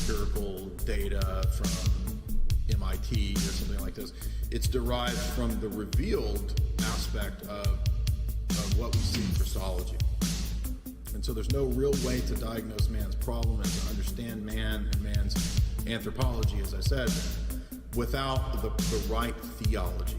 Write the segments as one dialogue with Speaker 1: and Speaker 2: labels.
Speaker 1: empirical data from MIT or something like this. It's derived from the revealed aspect of what we see in Christology. And so there's no real way to diagnose man's problem and to understand man and man's anthropology, as I said, without the right theology.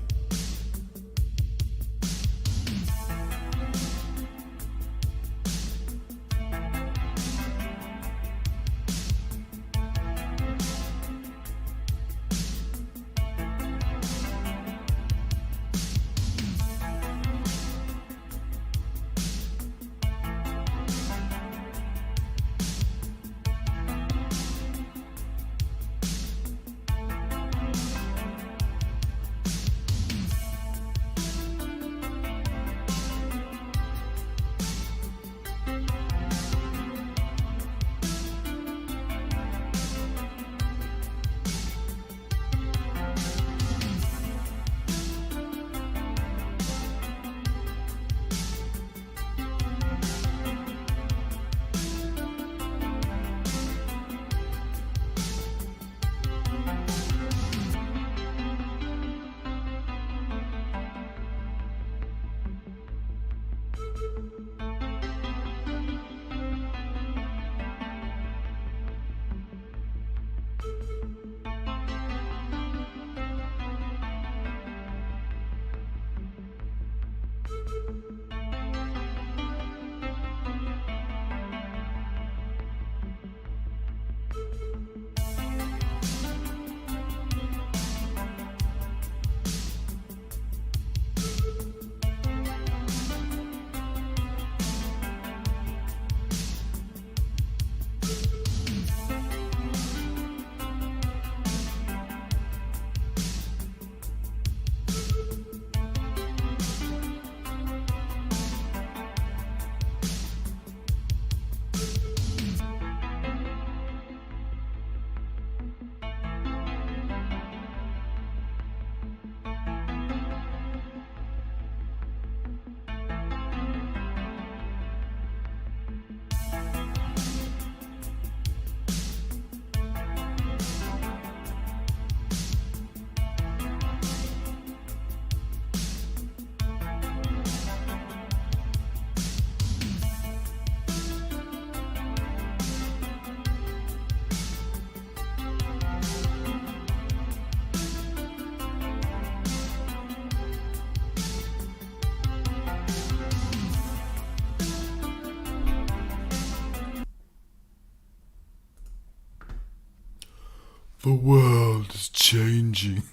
Speaker 2: The world is changing.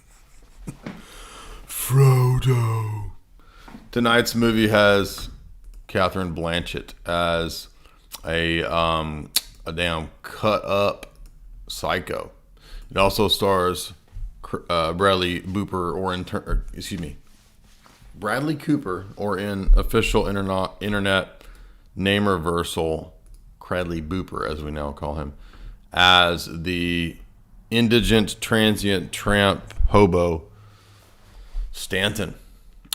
Speaker 2: Frodo.
Speaker 3: Tonight's movie has Catherine Blanchett as a damn cut up psycho. It also stars Bradley Cooper, or in official internet name reversal, Cradley Booper, as we now call him, as the indigent, transient, tramp, hobo Stanton.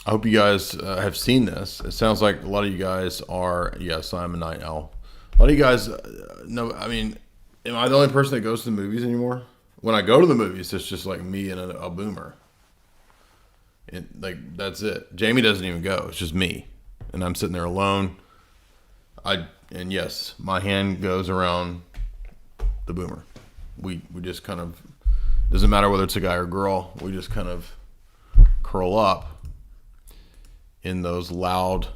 Speaker 3: I hope you guys have seen this. It sounds like a lot of you guys are, yes, I'm a night owl. A lot of you guys know, I mean, am I the only person that goes to the movies anymore? When I go to the movies, it's just like me and a boomer. Like, that's it. Jamie doesn't even go. It's just me. And I'm sitting there alone. And yes, my hand goes around the boomer. We just kind of, doesn't matter whether it's a guy or girl, we just kind of curl up in those loud,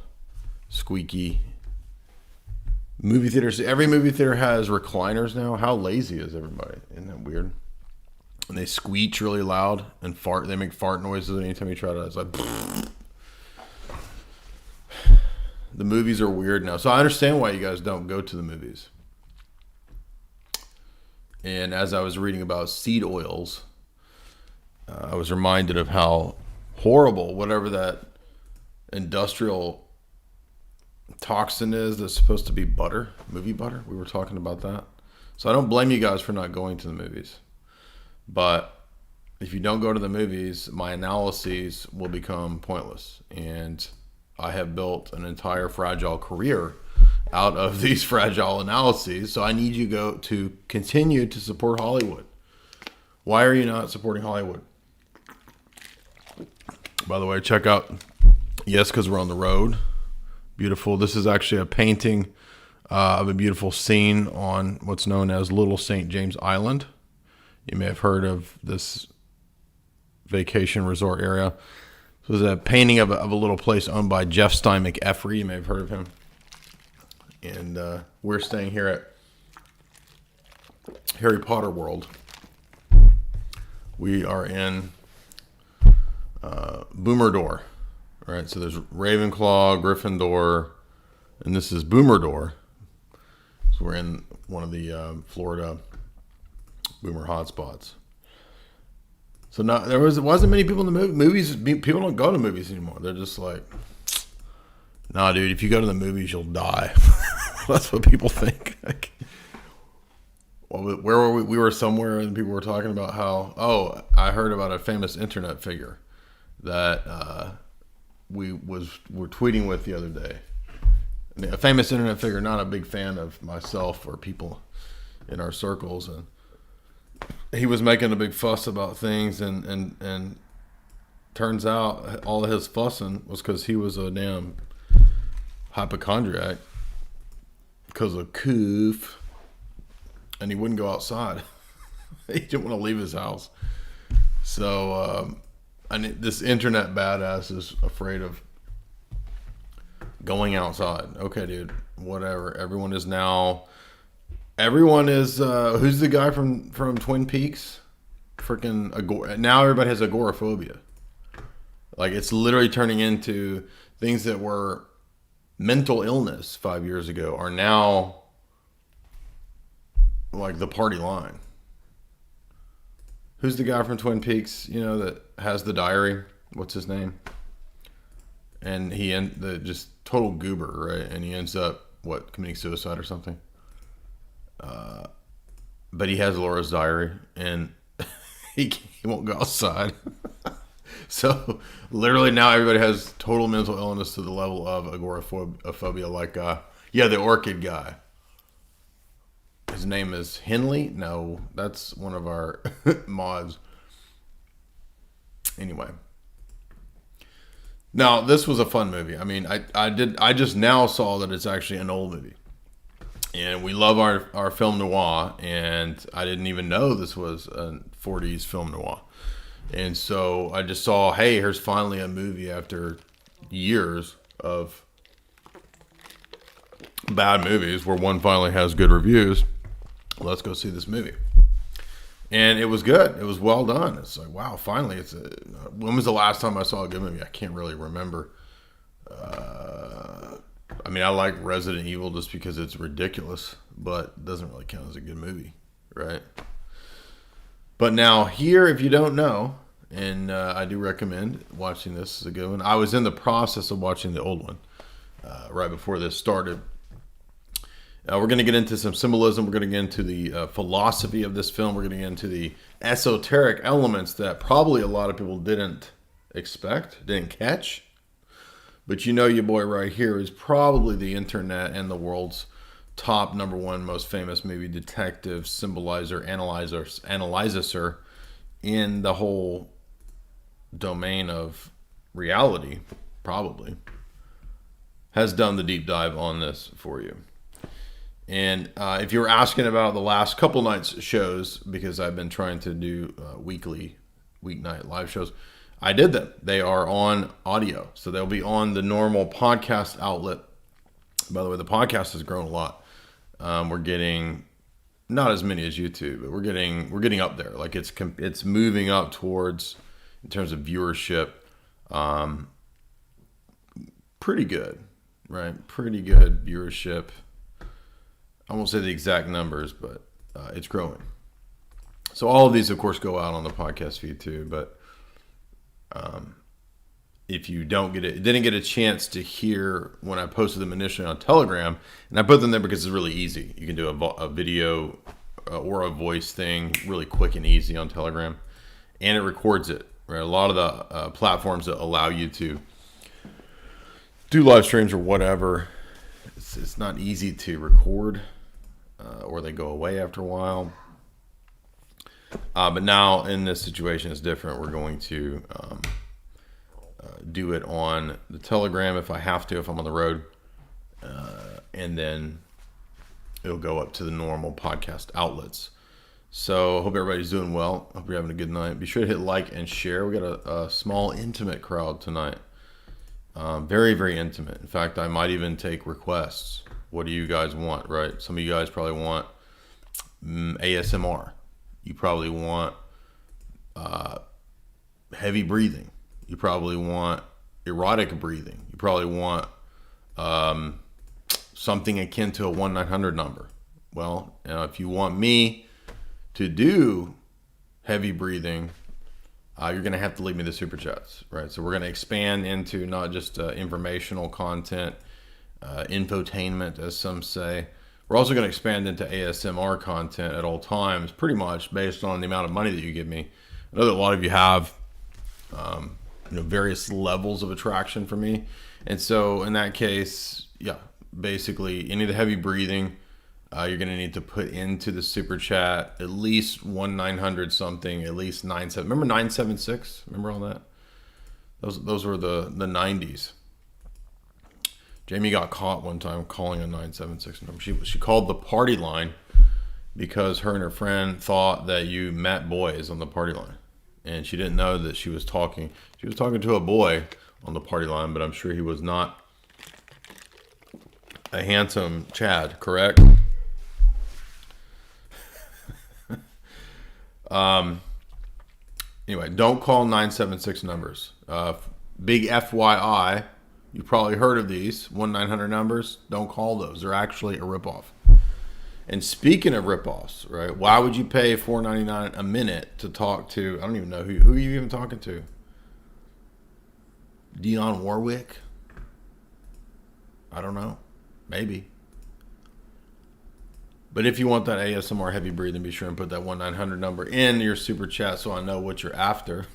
Speaker 3: squeaky movie theaters. Every movie theater has recliners now. How lazy is everybody? Isn't that weird? And they squeak really loud and fart. They make fart noises anytime you try to. It's like, the movies are weird now. So I understand why you guys don't go to the movies. And as I was reading about seed oils, I was reminded of how horrible whatever that industrial toxin is that's supposed to be butter, movie butter. We were talking about that. So I don't blame you guys for not going to the movies. But if you don't go to the movies, my analyses will become pointless. And I have built an entire fragile career out of these fragile analyses. So I need you to continue to support Hollywood. Why are you not supporting Hollywood? By the way, check out Yes, because we're on the road. Beautiful. This is actually a painting of a beautiful scene on what's known as Little St. James Island. You may have heard of this vacation resort area. So it's a painting of a little place owned by Jeff Stein McEffrey. You may have heard of him. And we're staying here at Harry Potter World. We are in Boomer Door. Right, so there's Ravenclaw, Gryffindor, and this is Boomer Door. So we're in one of the Florida Boomer hotspots. So wasn't many people in the movies. People don't go to movies anymore. They're just like, nah, dude. If you go to the movies, you'll die. That's what people think. Well, where were we? We were somewhere, and people were talking about how. I heard about a famous internet figure that we're tweeting with the other day. A famous internet figure, not a big fan of myself or people in our circles, and he was making a big fuss about things, and turns out all of his fussing was because he was a damn hypochondriac because of coof, and he wouldn't go outside. He didn't want to leave his house. So this internet badass is afraid of going outside. Okay, dude, whatever. Everyone is who's the guy from Twin Peaks? Freaking now everybody has agoraphobia. Like, it's literally turning into things that were mental illness 5 years ago are now like the party line. Who's the guy from Twin Peaks, that has the diary? What's his name? And just total goober, right? And he ends up, committing suicide or something? But he has Laura's diary, and he won't go outside. So literally now everybody has total mental illness to the level of agoraphobia. Like, the orchid guy. His name is Henley? No, that's one of our mods. Anyway. Now, this was a fun movie. I mean, I just now saw that it's actually an old movie. And we love our film noir, and I didn't even know this was a 40s film noir. And so I just saw, hey, here's finally a movie after years of bad movies where one finally has good reviews. Let's go see this movie. And it was good. It was well done. It's like, wow, finally. When was the last time I saw a good movie? I can't really remember. I like Resident Evil just because it's ridiculous, but it doesn't really count as a good movie, right? But now here, if you don't know, and I do recommend watching this, is a good one. I was in the process of watching the old one right before this started. We're going to get into some symbolism. We're going to get into the philosophy of this film. We're going to get into the esoteric elements that probably a lot of people didn't catch. But your boy right here is probably the internet and the world's top number one most famous movie detective, symbolizer, analyzer in the whole domain of reality, probably, has done the deep dive on this for you. And if you were asking about the last couple nights shows, because I've been trying to do weeknight live shows, I did them. They are on audio. So they'll be on the normal podcast outlet. By the way, the podcast has grown a lot. We're getting not as many as YouTube, but we're getting up there. Like it's moving up towards, in terms of viewership, pretty good, right? Pretty good viewership. I won't say the exact numbers, but it's growing. So all of these, of course, go out on the podcast feed too. But if you didn't get a chance to hear when I posted them initially on Telegram, and I put them there because it's really easy. You can do a video or a voice thing really quick and easy on Telegram, and it records it. Right, a lot of the platforms that allow you to do live streams or whatever, it's not easy to record, or they go away after a while. But now in this situation, it's different. We're going to do it on the Telegram if I have to, if I'm on the road, and then it'll go up to the normal podcast outlets. So I hope everybody's doing well. Hope you're having a good night. Be sure to hit like and share. We got a small, intimate crowd tonight. Very, very intimate. In fact, I might even take requests. What do you guys want, right? Some of you guys probably want ASMR. You probably want heavy breathing. You probably want erotic breathing. You probably want something akin to a 1-900 number. Well, if you want me to do heavy breathing, you're going to have to leave me the super chats, right? So we're going to expand into not just informational content, infotainment, as some say. We're also going to expand into ASMR content at all times, pretty much based on the amount of money that you give me. I know that a lot of you have, various levels of attraction for me. And so in that case, yeah, basically any of the heavy breathing, you're going to need to put into the super chat at least 1-900 something, at least 97. Remember 976? Remember all that? Those were the 90s. Jamie got caught one time calling a 976 number. She called the party line because her and her friend thought that you met boys on the party line. And she didn't know that she was talking to a boy on the party line, but I'm sure he was not a handsome Chad, correct? Anyway, don't call 976 numbers. Big FYI, you probably heard of these 1-900 numbers. Don't call those. They're actually a ripoff. And speaking of ripoffs, right? Why would you pay $4.99 a minute to talk to? I don't even know who are you even talking to. Dionne Warwick? I don't know. Maybe. But if you want that ASMR heavy breathing, be sure and put that 1-900 number in your super chat so I know what you're after.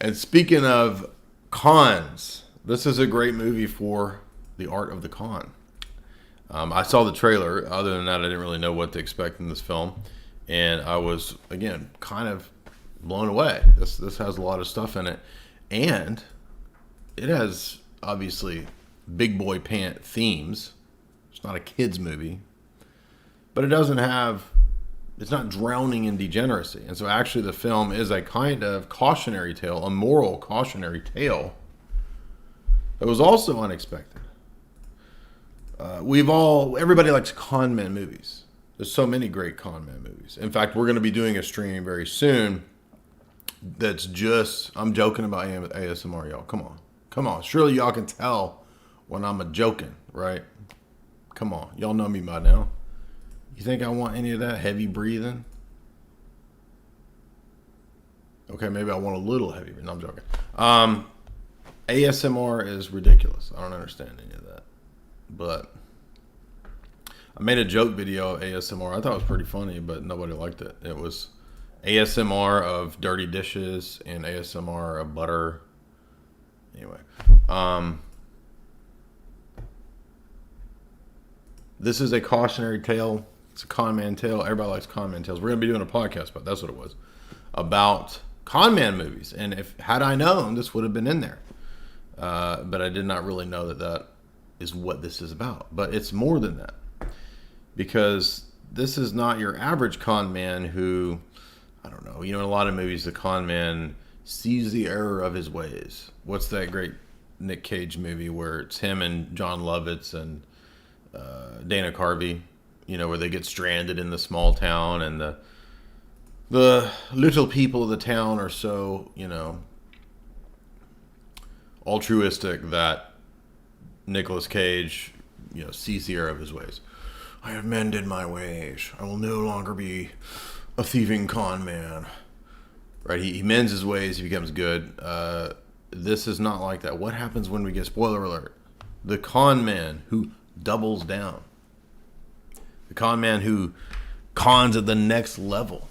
Speaker 3: And speaking of cons, this is a great movie for the art of the con. I saw the trailer. Other than that, I didn't really know what to expect in this film. And I was, again, kind of blown away. This has a lot of stuff in it. And it has, obviously, big boy pant themes. It's not a kid's movie, but it's not drowning in degeneracy. And so actually the film is a kind of cautionary tale, a moral cautionary tale that was also unexpected. Everybody likes con man movies. There's so many great con man movies. In fact, we're going to be doing a stream very soon that's just, I'm joking about ASMR, y'all. Come on. Surely y'all can tell when I'm a joking, right? Come on. Y'all know me by now. You think I want any of that heavy breathing? Okay, maybe I want a little heavy breathing. No, I'm joking. ASMR is ridiculous. I don't understand any of that. But I made a joke video of ASMR. I thought it was pretty funny, but nobody liked it. It was ASMR of dirty dishes and ASMR of butter. Anyway. This is a cautionary tale. It's a con man tale. Everybody likes con man tales. We're going to be doing a podcast, but that's what it was, about con man movies. And had I known, this would have been in there. But I did not really know that is what this is about. But it's more than that. Because this is not your average con man who, I don't know, in a lot of movies, the con man sees the error of his ways. What's that great Nick Cage movie where it's him and John Lovitz and Dana Carvey, where they get stranded in the small town, and the little people of the town are so, altruistic that Nicolas Cage, sees the error of his ways. I have mended my ways. I will no longer be a thieving con man. Right? He mends his ways. He becomes good. This is not like that. What happens when we get, spoiler alert, the con man who doubles down, the con man who cons at the next level,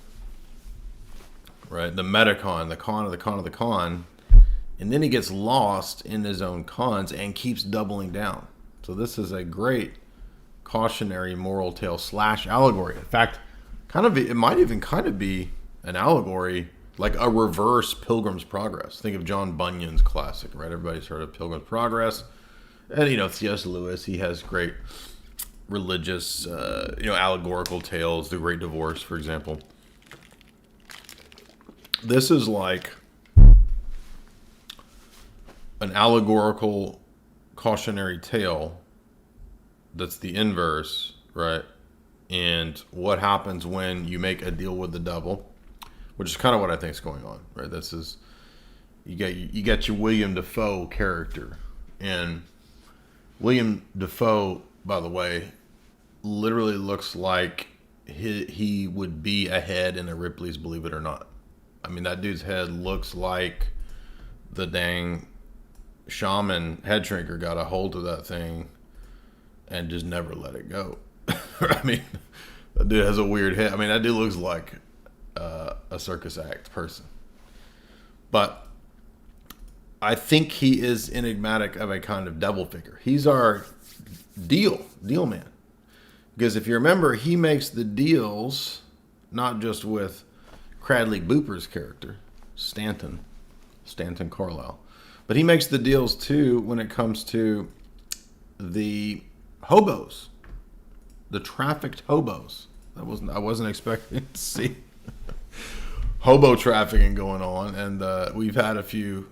Speaker 3: right? The meta con, the con of the con of the con, And then he gets lost in his own cons and keeps doubling down. So this is a great cautionary moral tale / allegory. In fact, it might even kind of be an allegory, like a reverse Pilgrim's Progress. Think of John Bunyan's classic, right? Everybody's heard of Pilgrim's Progress. And, C.S. Lewis, he has great religious, allegorical tales, The Great Divorce, for example. This is like an allegorical cautionary tale that's the inverse, right? And what happens when you make a deal with the devil, which is kind of what I think is going on, right? This is, you get your William Dafoe character. And William Dafoe, by the way, literally looks like he would be a head in a Ripley's Believe It or Not. I mean, that dude's head looks like the dang shaman head shrinker got a hold of that thing and just never let it go. I mean, that dude has a weird head. I mean, that dude looks like a circus act person. But I think he is enigmatic of a kind of devil figure. He's our deal man. Because if you remember, he makes the deals not just with Cradley Booper's character, Stanton Carlisle, but he makes the deals too when it comes to the hobos, the trafficked hobos. I wasn't expecting to see hobo trafficking going on, and we've had a few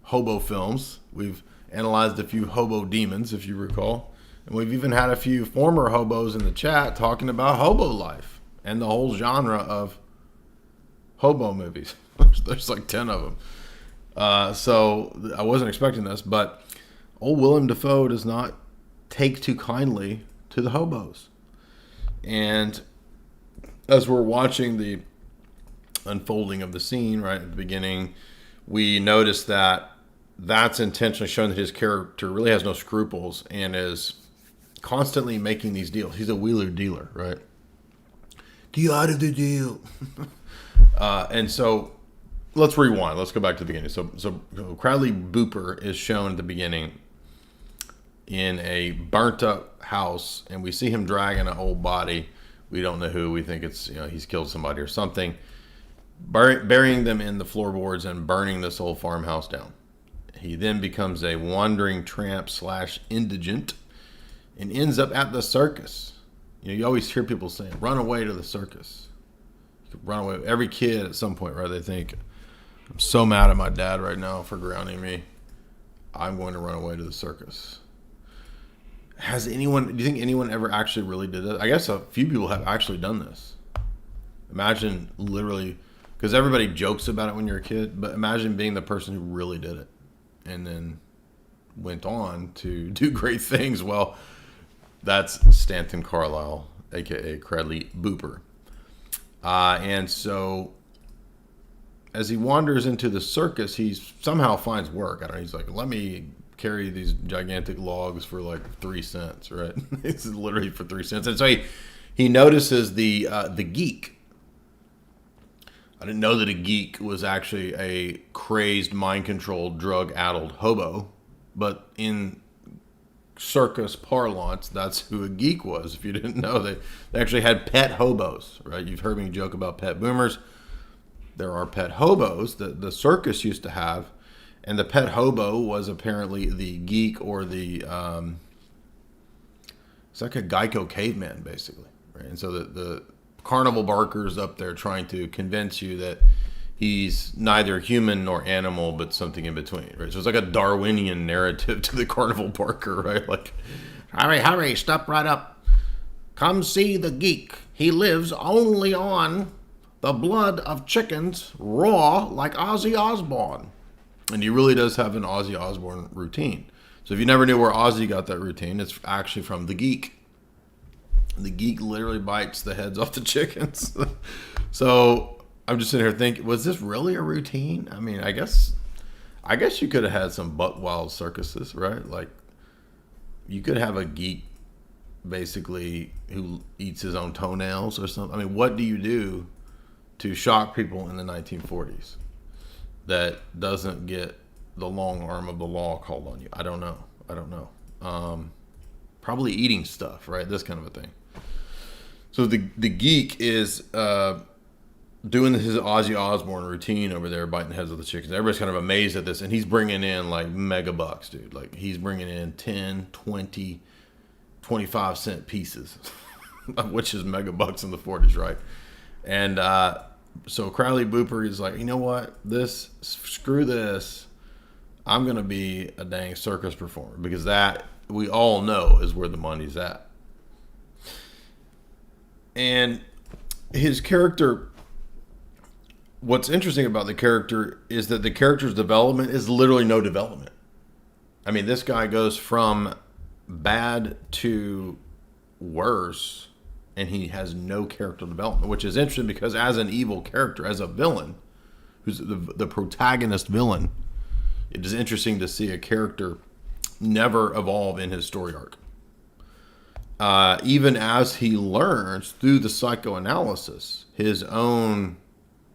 Speaker 3: hobo films. We've analyzed a few hobo demons, if you recall. And we've even had a few former hobos in the chat talking about hobo life and the whole genre of hobo movies. There's like 10 of them. So I wasn't expecting this, but old Willem Dafoe does not take too kindly to the hobos. And as we're watching the unfolding of the scene right at the beginning, we notice that that's intentionally showing that his character really has no scruples and is constantly making these deals. He's a wheeler dealer, right? Get out of the deal. And so let's rewind. Let's go back to the beginning. So Cradley Booper is shown at the beginning in a burnt up house, and we see him dragging an old body. We don't know who. We think it's, he's killed somebody or something, burying them in the floorboards and burning this old farmhouse down. He then becomes a wandering tramp / indigent and ends up at the circus. You always hear people saying, run away to the circus. You could run away. Every kid at some point, right? They think, I'm so mad at my dad right now for grounding me. I'm going to run away to the circus. Do you think anyone ever actually really did it? I guess a few people have actually done this. Imagine literally, because everybody jokes about it when you're a kid, but imagine being the person who really did it and then went on to do great things. Well, that's Stanton Carlisle, a.k.a. Cradley Booper. And so as he wanders into the circus, he somehow finds work. I don't know. He's like, let me carry these gigantic logs for like 3 cents, right? It's literally for 3 cents. And so he notices the geek. I didn't know that a geek was actually a crazed, mind-controlled, drug-addled hobo. But in circus parlance, that's who a geek was. If you didn't know, they actually had pet hobos, right? You've heard me joke about pet boomers. There are pet hobos that the circus used to have. And the pet hobo was apparently the geek or the... it's like a Geico caveman, basically. Right? And so the carnival barker's up there trying to convince you that he's neither human nor animal, but something in between, right? So it's like a Darwinian narrative to the carnival barker, right? Like, hurry, step right up. Come see the geek. He lives only on the blood of chickens, raw like Ozzy Osbourne. And he really does have an Ozzy Osbourne routine. So if you never knew where Ozzy got that routine, it's actually from the geek. The geek literally bites the heads off the chickens. So I'm just sitting here thinking, was this really a routine? I mean, I guess you could have had some buck wild circuses, right? Like, you could have a geek basically who eats his own toenails or something. I mean, what do you do to shock people in the 1940s that doesn't get the long arm of the law called on you. I don't know. Probably eating stuff, right? This kind of a thing. So the geek is doing his Ozzy Osbourne routine over there, biting the heads of the chickens. Everybody's kind of amazed at this, and he's bringing in like mega bucks, dude. Like he's bringing in 10, 20, 25-cent pieces, which is mega bucks in the 40s, right? And so Crowley Booper is like, you know what? Screw this. I'm going to be a dang circus performer, because that, we all know, is where the money's at. And his character, what's interesting about the character is that the character's development is literally no development. I mean, this guy goes from bad to worse, and he has no character development, which is interesting because as an evil character, as a villain, who's the protagonist villain, it is interesting to see a character never evolve in his story arc. Even as he learns through the psychoanalysis his own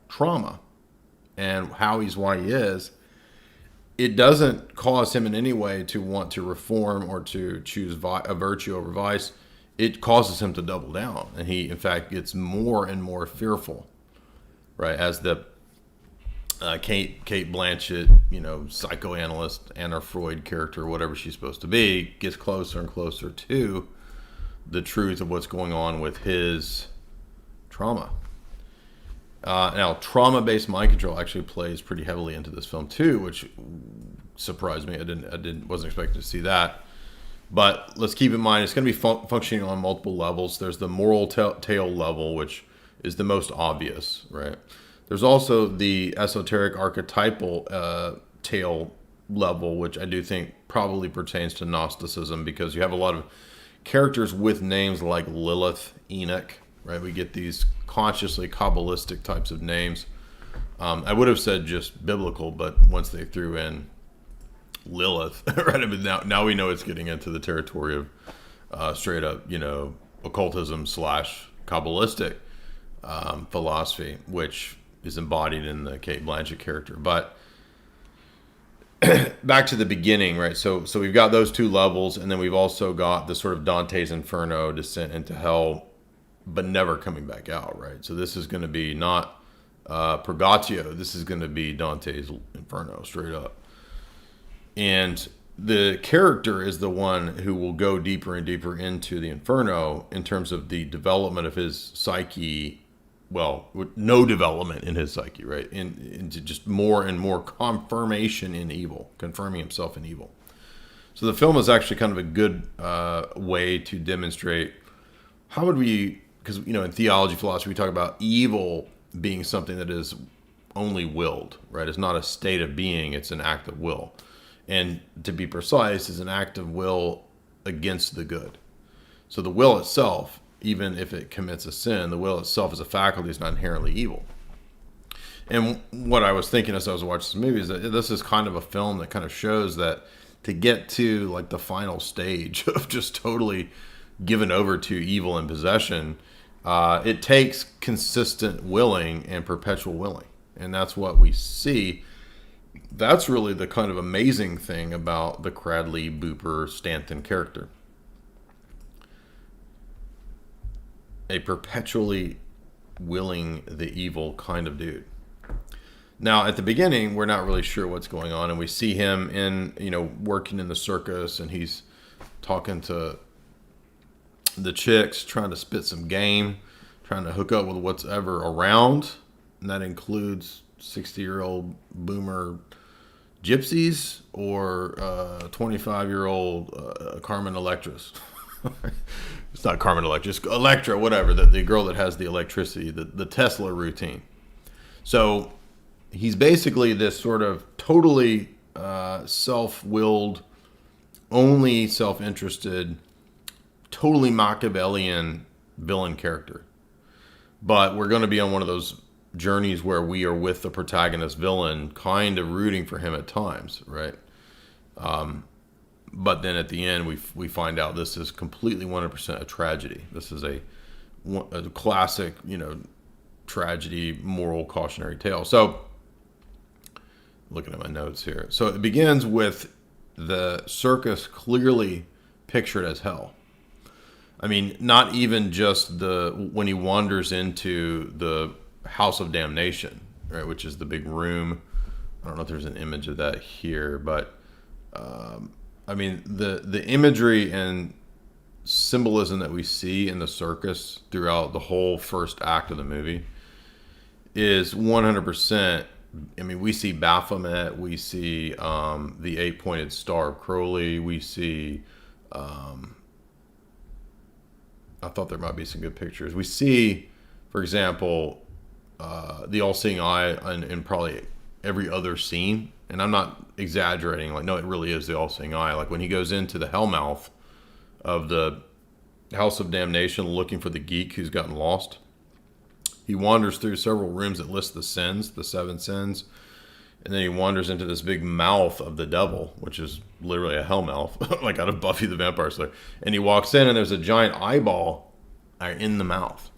Speaker 3: trauma and how he's why he is, it doesn't cause him in any way to want to reform or to choose a virtue over vice. It causes him to double down, and he, in fact, gets more and more fearful, right? As the Kate Blanchett, psychoanalyst, Anna Freud character, whatever she's supposed to be, gets closer and closer to the truth of what's going on with his trauma. Now, trauma-based mind control actually plays pretty heavily into this film too, which surprised me. I wasn't expecting to see that. But let's keep in mind, it's going to be functioning on multiple levels. There's the moral tale level, which is the most obvious, right? There's also the esoteric archetypal tale level, which I do think probably pertains to Gnosticism, because you have a lot of characters with names like Lilith, Enoch, right? We get these consciously Kabbalistic types of names. I would have said just biblical, but once they threw in Lilith, right? I mean, now we know it's getting into the territory of straight up, occultism / Kabbalistic philosophy, which is embodied in the Kate Blanchett character. But back to the beginning, right? So we've got those two levels, and then we've also got the sort of Dante's Inferno, descent into hell, but never coming back out, right? So this is going to be not Purgatio. This is going to be Dante's Inferno, straight up. And the character is the one who will go deeper and deeper into the Inferno in terms of the development of his psyche. Well, with no development in his psyche, right? Into just more and more confirmation in evil, confirming himself in evil. So the film is actually kind of a good way to demonstrate how would we, because, in theology, philosophy, we talk about evil being something that is only willed, right? It's not a state of being, it's an act of will. And to be precise, is an act of will against the good. So the will itself, even if it commits a sin, the will itself as a faculty is not inherently evil. And what I was thinking as I was watching this movie is that this is kind of a film that kind of shows that to get to like the final stage of just totally given over to evil and possession, it takes consistent willing and perpetual willing. And that's what we see. That's really the kind of amazing thing about the Cradley, Booper, Stanton character. A perpetually willing the evil kind of dude. Now, at the beginning, we're not really sure what's going on, and we see him working in the circus, and he's talking to the chicks, trying to spit some game, trying to hook up with what's ever around, and that includes 60-year-old boomer gypsies or 25-year-old Carmen Electras. It's not Carmen Electra, it's Electra, whatever, the girl that has the electricity, the Tesla routine. So he's basically this sort of totally self-willed, only self-interested, totally Machiavellian villain character. But we're going to be on one of those journeys where we are with the protagonist villain, kind of rooting for him at times, right? But then at the end, we find out this is completely 100% a tragedy. This is a classic, tragedy, moral cautionary tale. So looking at my notes here. So it begins with the circus clearly pictured as hell. I mean, not even just when he wanders into the house of damnation, right, which is the big room. I don't know if there's an image of that here, but I mean, the imagery and symbolism that we see in the circus throughout the whole first act of the movie is 100%. I mean, we see Baphomet, we see the 8-pointed star of Crowley, we see. I thought there might be some good pictures. We see, for example, the all-seeing eye in probably every other scene, and I'm not exaggerating. Like, no, it really is the all-seeing eye. Like when he goes into the hellmouth of the house of damnation, looking for the geek who's gotten lost. He wanders through several rooms that list the sins, the 7 sins, and then he wanders into this big mouth of the devil, which is literally a hell mouth, like out of Buffy the Vampire Slayer. And he walks in, and there's a giant eyeball in the mouth.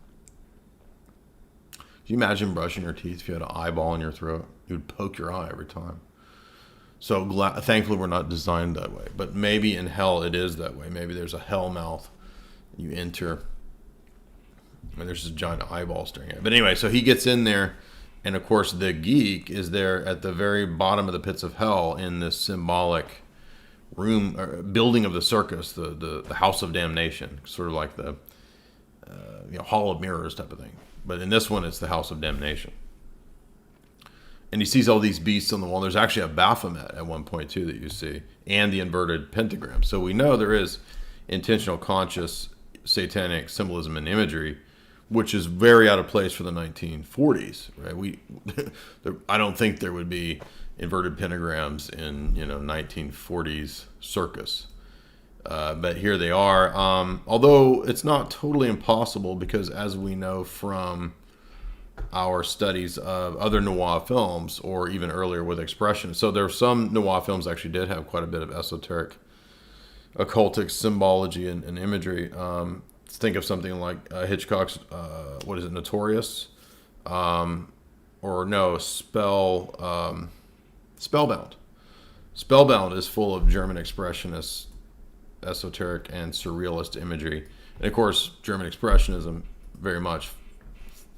Speaker 3: Can you imagine brushing your teeth if you had an eyeball in your throat? You would poke your eye every time. So thankfully we're not designed that way. But maybe in hell it is that way. Maybe there's a hell mouth. You enter, and there's this giant eyeball staring at it. But anyway, so he gets in there, and of course the geek is there at the very bottom of the pits of hell in this symbolic room, or building of the circus, the house of damnation, sort of like the hall of mirrors type of thing. But in this one, it's the house of damnation. And he sees all these beasts on the wall. There's actually a Baphomet at one point too that you see, and the inverted pentagram. So we know there is intentional, conscious satanic symbolism and imagery, which is very out of place for the 1940s, right? I don't think there would be inverted pentagrams in 1940s circus, but here they are. Although it's not totally impossible, because as we know from our studies of other noir films, or even earlier with expression, so there are some noir films actually did have quite a bit of esoteric, occultic symbology and imagery. Think of something like Hitchcock's, Notorious, or no, Spellbound. Spellbound is full of German expressionist, esoteric, and surrealist imagery, and of course, German expressionism very much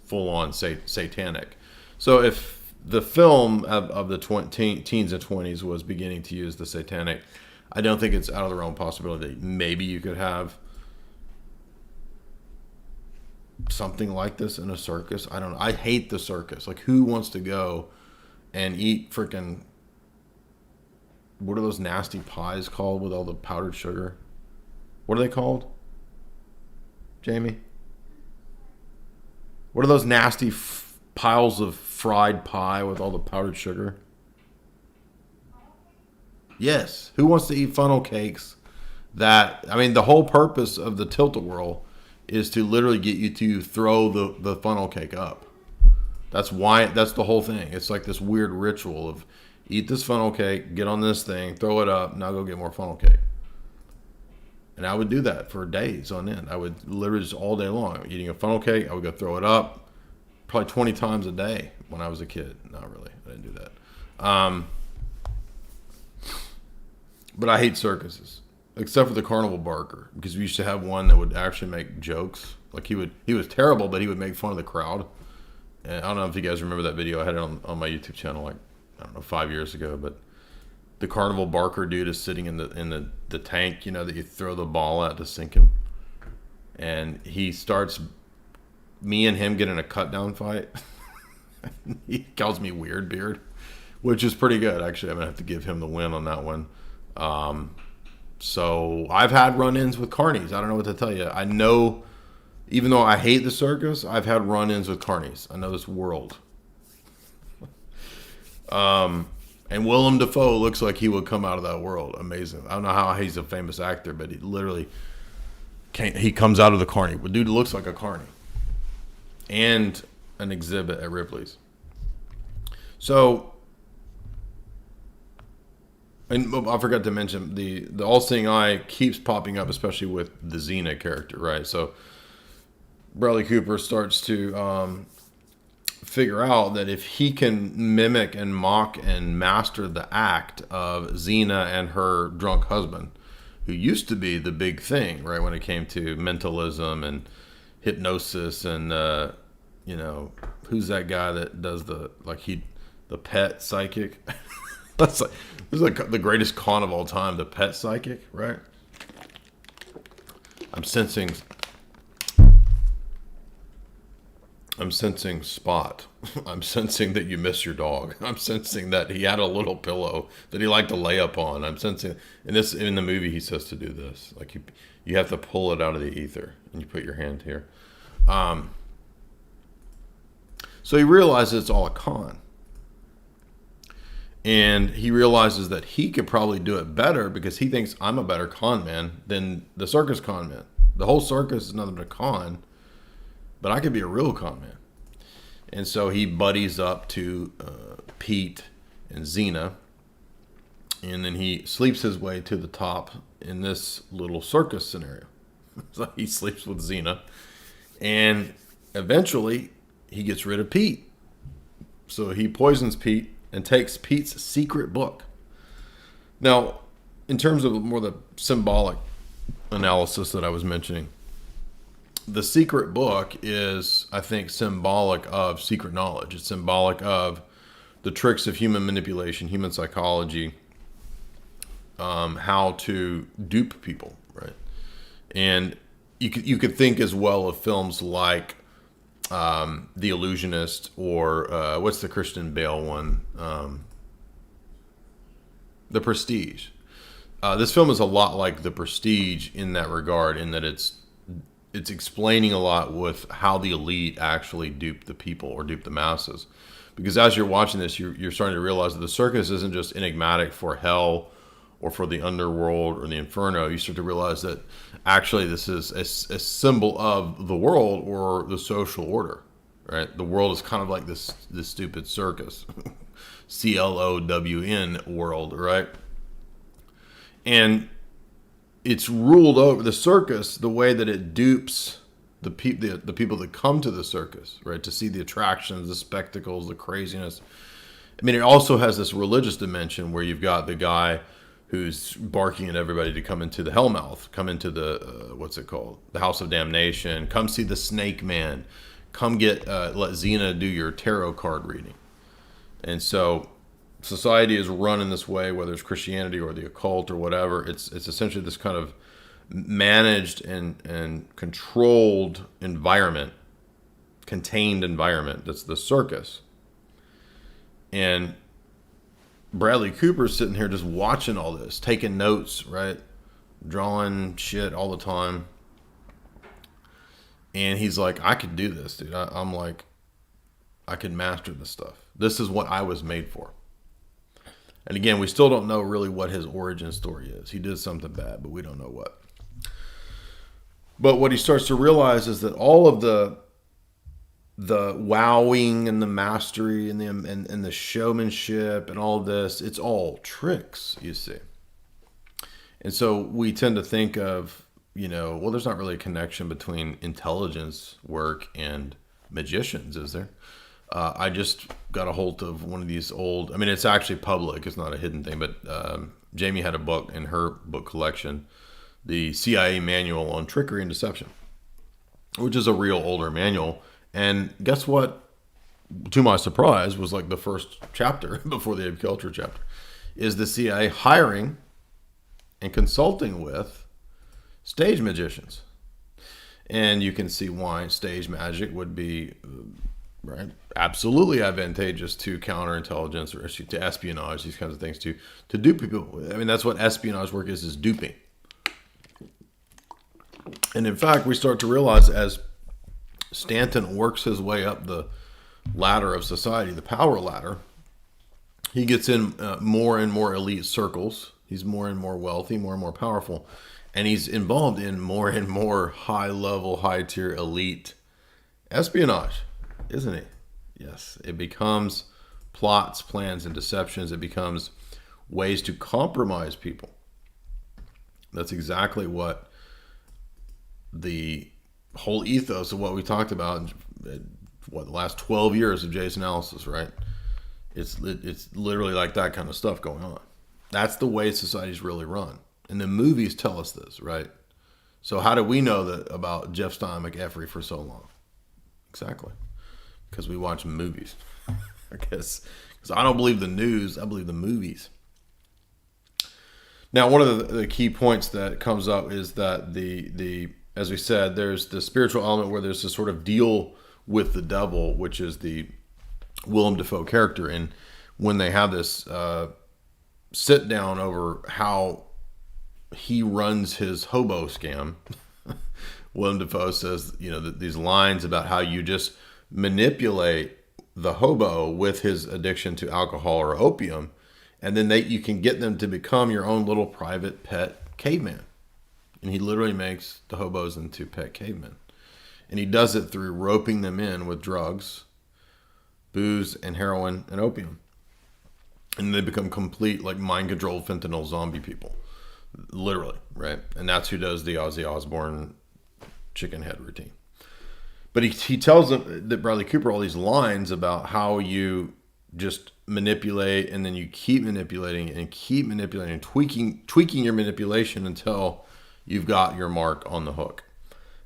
Speaker 3: full-on satanic. So if the film of the teens and 20s was beginning to use the satanic, I don't think it's out of the realm of possibility. Maybe you could have something like this in a circus. I don't know. I hate the circus. Like, who wants to go and eat freaking, what are those nasty pies called with all the powdered sugar? What are they called, Jamie? What are those nasty piles of fried pie with all the powdered sugar? Yes. Who wants to eat funnel cakes? The whole purpose of the tilt-a-whirl is to literally get you to throw the funnel cake up. That's the whole thing. It's like this weird ritual of eat this funnel cake, get on this thing, throw it up, now go get more funnel cake. And I would do that for days on end. I would literally just all day long, eating a funnel cake, I would go throw it up probably 20 times a day when I was a kid. Not really. I didn't do that. But I hate circuses, except for the carnival barker, because we used to have one that would actually make jokes. Like he was terrible, but he would make fun of the crowd. And I don't know if you guys remember that video. I had it on my YouTube channel, like, I don't know, 5 years ago. But the carnival barker dude is sitting in the tank, that you throw the ball at to sink him. And me and him get in a cut down fight. He calls me Weird Beard, which is pretty good. Actually, I'm going to have to give him the win on that one. So I've had run-ins with carnies. I don't know what to tell you. I know, even though I hate the circus, I've had run-ins with carnies. I know this world. And Willem Dafoe looks like he would come out of that world. Amazing. I don't know how he's a famous actor, but he literally he comes out of the carny. The dude looks like a carny. And an exhibit at Ripley's. So, and I forgot to mention, the all-seeing eye keeps popping up, especially with the Xena character, right? So Bradley Cooper starts to figure out that if he can mimic and mock and master the act of Xena and her drunk husband, who used to be the big thing, right, when it came to mentalism and hypnosis and, who's that guy that does the pet psychic? This is like the greatest con of all time, the pet psychic, right? I'm sensing Spot. I'm sensing that you miss your dog. I'm sensing that he had a little pillow that he liked to lay up on. I'm sensing in the movie he says to do this. Like you have to pull it out of the ether and you put your hand here. So he realizes it's all a con. And he realizes that he could probably do it better because he thinks I'm a better con man than the circus con man. The whole circus is nothing but a con, but I could be a real con man. And so he buddies up to Pete and Xena, and then he sleeps his way to the top in this little circus scenario. So he sleeps with Xena, and eventually he gets rid of Pete. So he poisons Pete and takes Pete's secret book. Now, in terms of more the symbolic analysis that I was mentioning, the secret book is, I think, symbolic of secret knowledge. It's symbolic of the tricks of human manipulation, human psychology, how to dupe people, right? And you could think as well of films like The Illusionist, or what's the Christian Bale one? The Prestige. This film is a lot like The Prestige in that regard, in that it's explaining a lot with how the elite actually dupe the people or dupe the masses. Because as you're watching this, you're starting to realize that the circus isn't just enigmatic for hell or for the underworld or the inferno. You start to realize that actually this is a symbol of the world or the social order, right? The world is kind of like this stupid circus, CLOWN world, right? And it's ruled over, the circus, the way that it dupes the people that come to the circus, right, to see the attractions, the spectacles, the craziness. I mean, it also has this religious dimension where you've got the guy who's barking at everybody to come into the Hellmouth, come into the, what's it called? The House of Damnation, come see the Snake Man, come let Xena do your tarot card reading. And so society is run in this way, whether it's Christianity or the occult or whatever. It's essentially this kind of managed and controlled environment, contained environment. That's the circus. And Bradley Cooper's sitting here just watching all this, taking notes, right? Drawing shit all the time. And he's like, I could do this, dude. I'm like, I could master this stuff. This is what I was made for. And again, we still don't know really what his origin story is. He did something bad, but we don't know what. But what he starts to realize is that all of the wowing and the mastery and the showmanship and all of this, it's all tricks, you see. And so we tend to think of, well, there's not really a connection between intelligence work and magicians, is there? I just got a hold of one of these old, I mean, it's actually public, it's not a hidden thing, but Jamie had a book in her book collection, the CIA Manual on Trickery and Deception, which is a real older manual. And guess what, to my surprise, was like the first chapter before the agriculture chapter, is the CIA hiring and consulting with stage magicians. And you can see why stage magic would be right, absolutely advantageous to counterintelligence or to espionage, these kinds of things, to dupe people. I mean, that's what espionage work is duping. And in fact, we start to realize as Stanton works his way up the ladder of society, the power ladder, he gets in more and more elite circles. He's more and more wealthy, more and more powerful. And he's involved in more and more high-level, high-tier elite espionage, isn't he? Yes. It becomes plots, plans, and deceptions. It becomes ways to compromise people. That's exactly what the whole ethos of what we talked about the last 12 years of Jay's analysis, right? It's literally like that kind of stuff going on. That's the way societies really run. And the movies tell us this, right? So how do we know that about Jeff Stein McEffery for so long? Exactly. Because we watch movies. I guess. Because I don't believe the news. I believe the movies. Now, one of the key points that comes up is that the as we said, there's the spiritual element where there's this sort of deal with the devil, which is the Willem Dafoe character. And when they have this sit down over how he runs his hobo scam, Willem Dafoe says, these lines about how you just manipulate the hobo with his addiction to alcohol or opium, and then you can get them to become your own little private pet caveman. And he literally makes the hobos into pet cavemen. And he does it through roping them in with drugs, booze, and heroin and opium. And they become complete, like, mind-controlled fentanyl zombie people. Literally, right? And that's who does the Ozzy Osbourne chicken head routine. But he tells them, that Bradley Cooper, all these lines about how you just manipulate, and then you keep manipulating and keep manipulating, and tweaking your manipulation until you've got your mark on the hook.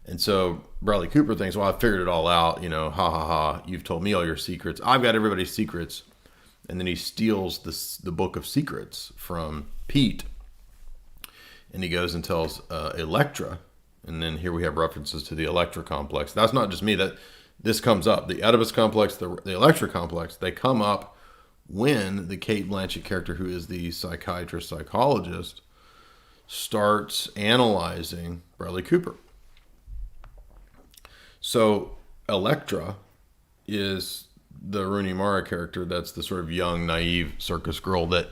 Speaker 3: And so Bradley Cooper thinks, well, I figured it all out, ha ha ha, you've told me all your secrets. I've got everybody's secrets. And then he steals the book of secrets from Pete. And he goes and tells Electra. And then here we have references to the Electra complex. That's not just me. That this comes up. The Oedipus complex, the Electra complex, they come up when the Cate Blanchett character, who is the psychiatrist, psychologist, starts analyzing Bradley Cooper. So Electra is the Rooney Mara character. That's the sort of young, naive circus girl that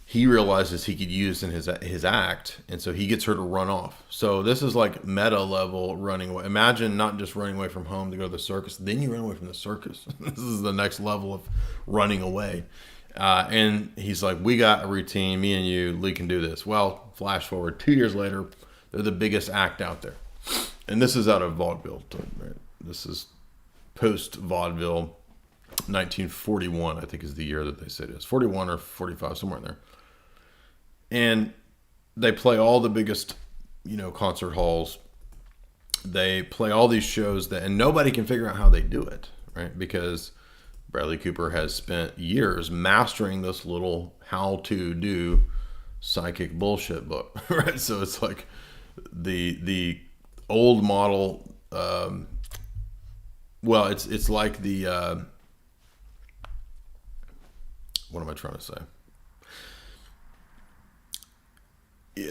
Speaker 3: he realizes he could use in his act, and so he gets her to run off. So this is like meta level running away. Imagine not just running away from home to go to the circus, then you run away from the circus. This is the next level of running away. And he's like, we got a routine, me and you, Lee can do this. Well, flash forward 2 years later, they're the biggest act out there. And this is out of vaudeville. Right? This is post-vaudeville, 1941, I think is the year that they say it is. 41 or 45, somewhere in there. And they play all the biggest, concert halls. They play all these shows and nobody can figure out how they do it, right? Because Bradley Cooper has spent years mastering this little how to do psychic bullshit book, right? So it's like the old model. It's like the what am I trying to say?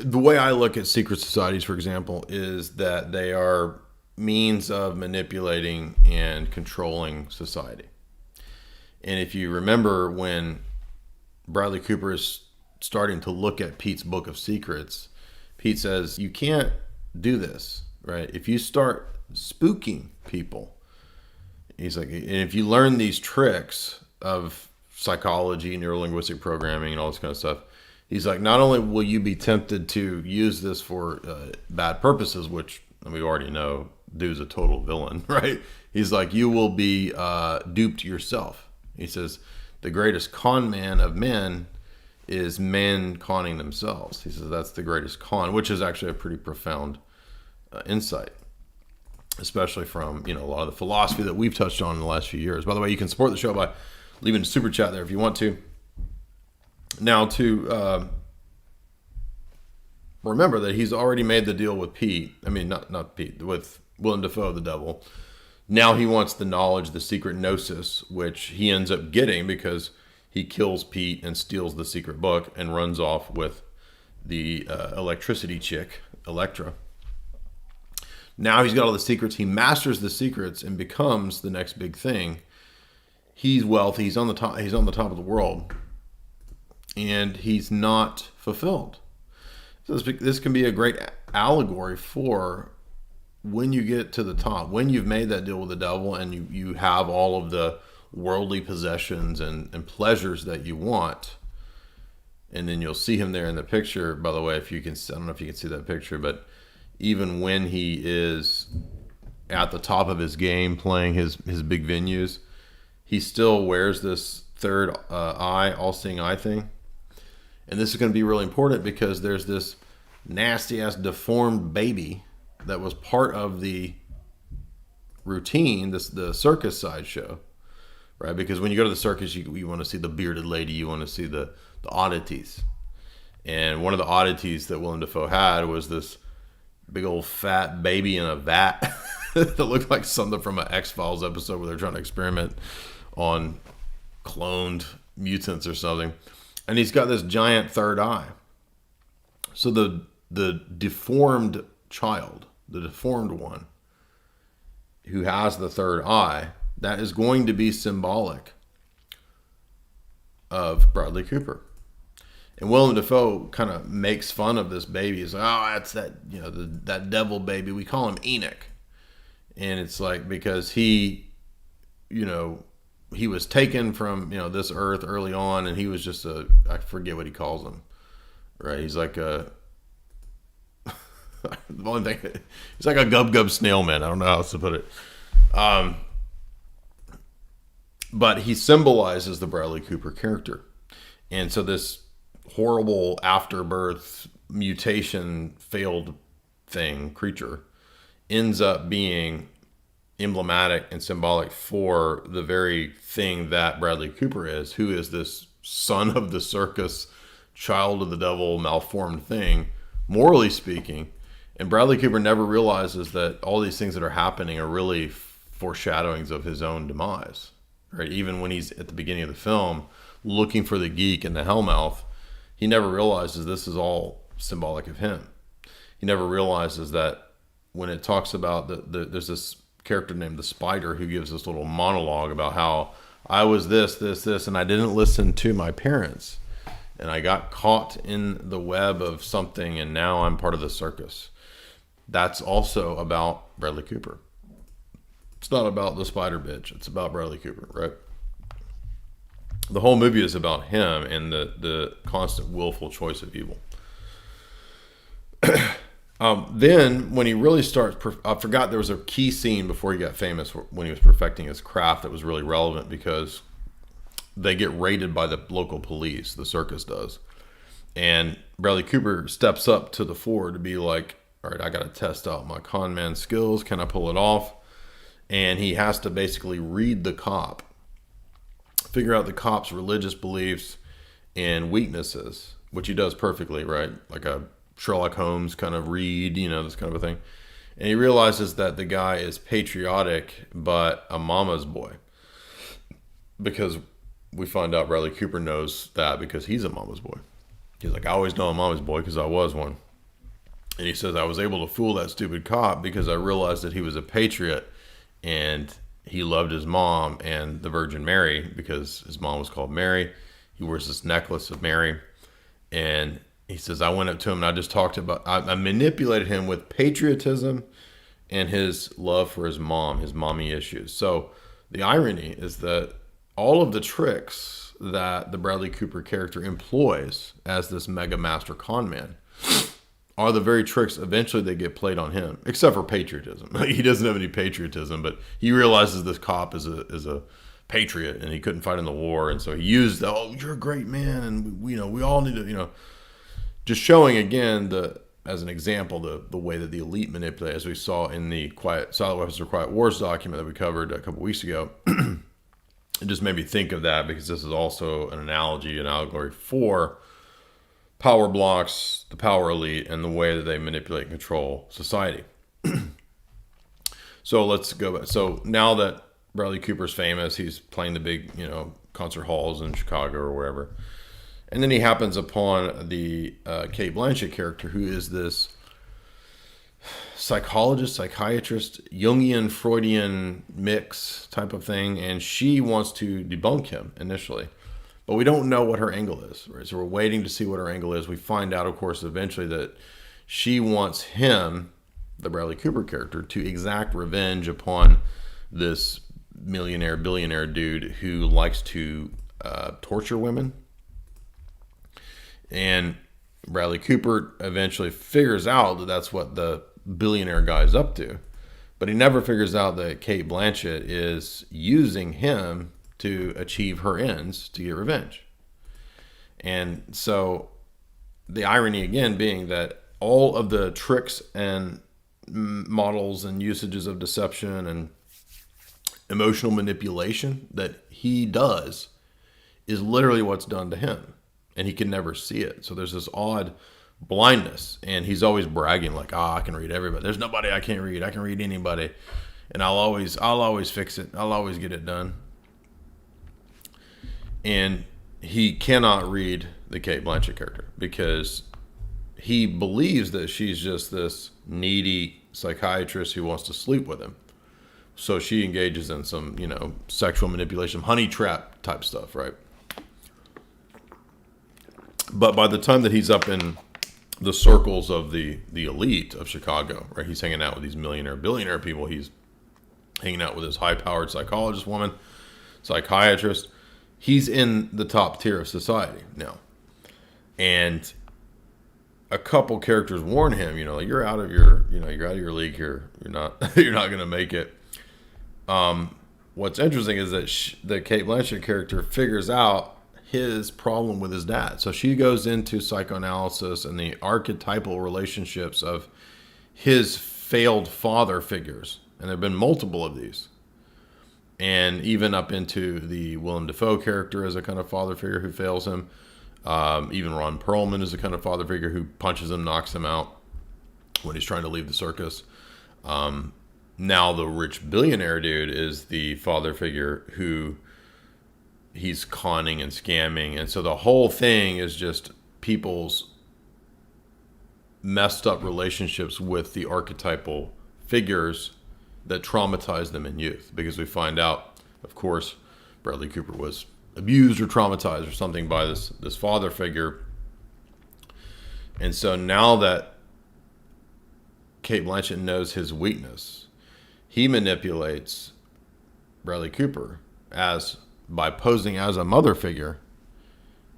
Speaker 3: The way I look at secret societies, for example, is that they are means of manipulating and controlling society. And if you remember when Bradley Cooper is starting to look at Pete's book of secrets, Pete says, you can't do this, right? If you start spooking people, he's like, and if you learn these tricks of psychology, neurolinguistic programming, and all this kind of stuff, he's like, not only will you be tempted to use this for bad purposes, which we already know dude's a total villain, right? He's like, you will be duped yourself. He says, the greatest con man of men is men conning themselves. He says that's the greatest con, which is actually a pretty profound insight, especially from a lot of the philosophy that we've touched on in the last few years. By the way, you can support the show by leaving a super chat there if you want to. Now, to remember that he's already made the deal with Pete. I mean, not Pete, with Willem Dafoe, the devil. Now he wants the knowledge, the secret gnosis, which he ends up getting because he kills Pete and steals the secret book and runs off with the electricity chick, Electra. Now he's got all the secrets. He masters the secrets and becomes the next big thing. He's wealthy. He's on the top. He's on the top of the world, and he's not fulfilled. So this can be a great allegory for when you get to the top, when you've made that deal with the devil and you have all of the worldly possessions and pleasures that you want. And then you'll see him there in the picture. By the way, if you can, I don't know if you can see that picture, but even when he is at the top of his game, playing his big venues, he still wears this third eye, all-seeing eye thing. And this is going to be really important because there's this nasty-ass deformed baby that was part of the routine, the circus sideshow, right? Because when you go to the circus, you want to see the bearded lady, you want to see the oddities. And one of the oddities that Willem Dafoe had was this big old fat baby in a vat that looked like something from an X-Files episode where they're trying to experiment on cloned mutants or something. And he's got this giant third eye. So the deformed child, the deformed one, who has the third eye, that is going to be symbolic of Bradley Cooper. And Willem Dafoe kind of makes fun of this baby. He's like, oh, that's that, that devil baby. We call him Enoch. And it's like, because he was taken from, this earth early on, and he was just I forget what he calls him. Right? He's like the only thing, he's like a gub snail man. I don't know how else to put it. But he symbolizes the Bradley Cooper character. And so this horrible afterbirth mutation failed creature ends up being emblematic and symbolic for the very thing that Bradley Cooper is, who is this son of the circus, child of the devil, malformed thing, morally speaking. And Bradley Cooper never realizes that all these things that are happening are really foreshadowings of his own demise, right? Even when he's at the beginning of the film looking for the geek in the Hellmouth, he never realizes this is all symbolic of him. He never realizes that when it talks about there's this character named the Spider who gives this little monologue about how I was this, and I didn't listen to my parents. And I got caught in the web of something, and now I'm part of the circus. That's also about Bradley Cooper. It's not about the spider bitch. It's about Bradley Cooper, right? The whole movie is about him and the constant willful choice of evil. Then when he really starts, I forgot there was a key scene before he got famous when he was perfecting his craft that was really relevant because they get raided by the local police, the circus does. And Bradley Cooper steps up to the fore to be like, all right, I got to test out my con man skills. Can I pull it off? And he has to basically read the cop, figure out the cop's religious beliefs and weaknesses, which he does perfectly, right? Like a Sherlock Holmes kind of read, this kind of a thing. And he realizes that the guy is patriotic, but a mama's boy. Because we find out Bradley Cooper knows that because he's a mama's boy. He's like, I always know a mama's boy because I was one. And he says, I was able to fool that stupid cop because I realized that he was a patriot and he loved his mom and the Virgin Mary because his mom was called Mary. He wears this necklace of Mary. And he says, I went up to him and I just talked about, I manipulated him with patriotism and his love for his mom, his mommy issues. So the irony is that all of the tricks that the Bradley Cooper character employs as this mega master con man are the very tricks eventually they get played on him, except for patriotism. He doesn't have any patriotism, but he realizes this cop is a patriot and he couldn't fight in the war. And so he used, oh, you're a great man. And we all need to, just showing again as an example, the way that the elite manipulate, as we saw in the Silent Weapons or Quiet Wars document that we covered a couple weeks ago. It just made me think of that because this is also an analogy, an allegory for power blocks, the power elite, and the way that they manipulate and control society. So let's go back. So now that Bradley Cooper's famous, he's playing the big, concert halls in Chicago or wherever. And then he happens upon the Cate Blanchett character, who is this psychologist, psychiatrist, Jungian, Freudian mix type of thing. And she wants to debunk him initially. But we don't know what her angle is, right? So we're waiting to see what her angle is. We find out, of course, eventually that she wants him, the Bradley Cooper character, to exact revenge upon this millionaire, billionaire dude who likes to torture women. And Bradley Cooper eventually figures out that that's what the billionaire guy is up to. But he never figures out that Kate Blanchett is using him to achieve her ends to get revenge. And so the irony again being that all of the tricks and models and usages of deception and emotional manipulation that he does is literally what's done to him, and he can never see it. So there's this odd blindness, and he's always bragging like, I can read everybody. There's nobody I can't read. I can read anybody, and I'll always fix it. I'll always get it done. And he cannot read the Kate Blanchett character because he believes that she's just this needy psychiatrist who wants to sleep with him. So she engages in some, sexual manipulation, honey trap type stuff, right? But by the time that he's up in the circles of the elite of Chicago, right, he's hanging out with these millionaire, billionaire people. He's hanging out with this high-powered psychologist woman, psychiatrist. He's in the top tier of society now. And a couple characters warn him, like, you're out of your league here. You're not going to make it. What's interesting is that the Kate Blanchett character figures out his problem with his dad. So she goes into psychoanalysis and the archetypal relationships of his failed father figures. And there have been multiple of these. And even up into the Willem Dafoe character as a kind of father figure who fails him. Even Ron Perlman is a kind of father figure who punches him, knocks him out when he's trying to leave the circus. Now the rich billionaire dude is the father figure who he's conning and scamming. And so the whole thing is just people's messed up relationships with the archetypal figures that traumatize them in youth. Because we find out, of course, Bradley Cooper was abused or traumatized or something by this father figure. And so now that Kate Blanchett knows his weakness, he manipulates Bradley Cooper by posing as a mother figure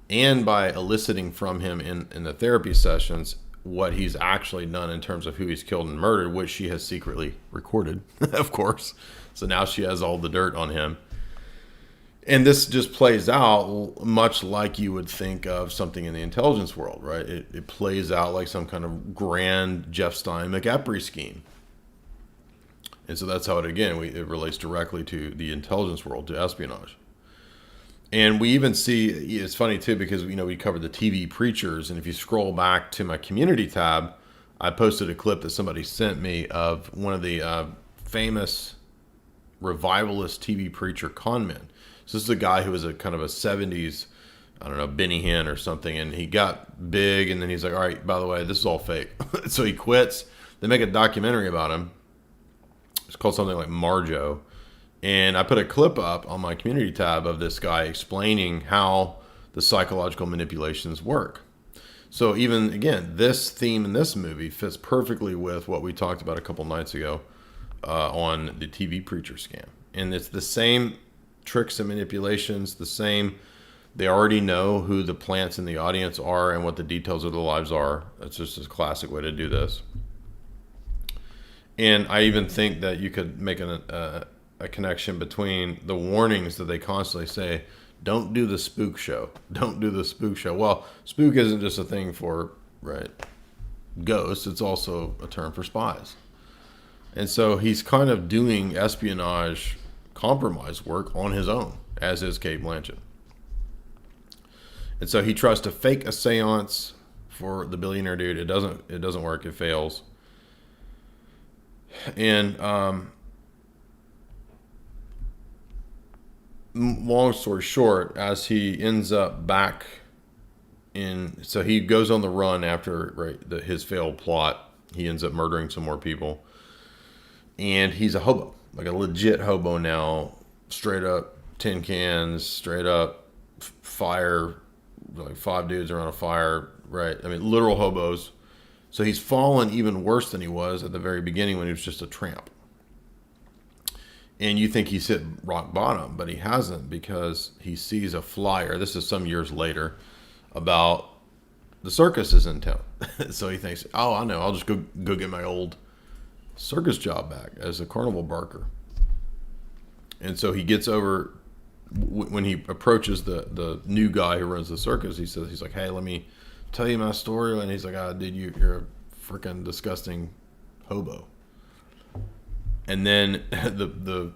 Speaker 3: and by eliciting from him in the therapy sessions what he's actually done in terms of who he's killed and murdered, which she has secretly recorded, of course. So now she has all the dirt on him. And this just plays out much like you would think of something in the intelligence world, right? It plays out like some kind of grand Jeff Stein McEpry scheme. And so that's how it relates directly to the intelligence world, to espionage. And we even see, it's funny too, because, we covered the TV preachers. And if you scroll back to my community tab, I posted a clip that somebody sent me of one of the famous revivalist TV preacher con men. So this is a guy who was a kind of a 70s, I don't know, Benny Hinn or something. And he got big, and then he's like, all right, by the way, this is all fake. So he quits. They make a documentary about him. It's called something like Marjo. And I put a clip up on my community tab of this guy explaining how the psychological manipulations work. So even, again, this theme in this movie fits perfectly with what we talked about a couple nights ago on the TV preacher scam. And it's the same tricks and manipulations, they already know who the plants in the audience are and what the details of their lives are. That's just a classic way to do this. And I even think that you could make a connection between the warnings that they constantly say, don't do the spook show. Don't do the spook show. Well, spook isn't just a thing for, ghosts. It's also a term for spies. And so he's kind of doing espionage compromise work on his own, as is Kate Blanchett. And so he tries to fake a seance for the billionaire dude. It doesn't work. It fails. And long story short, as he ends up back so he goes on the run after his failed plot. He ends up murdering some more people, and he's a hobo, like a legit hobo now. Straight up tin cans, straight up fire, like 5 dudes around a fire, right? I mean, literal hobos. So he's fallen even worse than he was at the very beginning when he was just a tramp. And you think he's hit rock bottom, but he hasn't, because he sees a flyer. This is some years later, about the circus is in town. So he thinks, oh, I know, I'll just go get my old circus job back as a carnival barker. And so he gets over, when he approaches the new guy who runs the circus, he's like, hey, let me tell you my story. And he's like, dude, you're a freaking disgusting hobo. And then the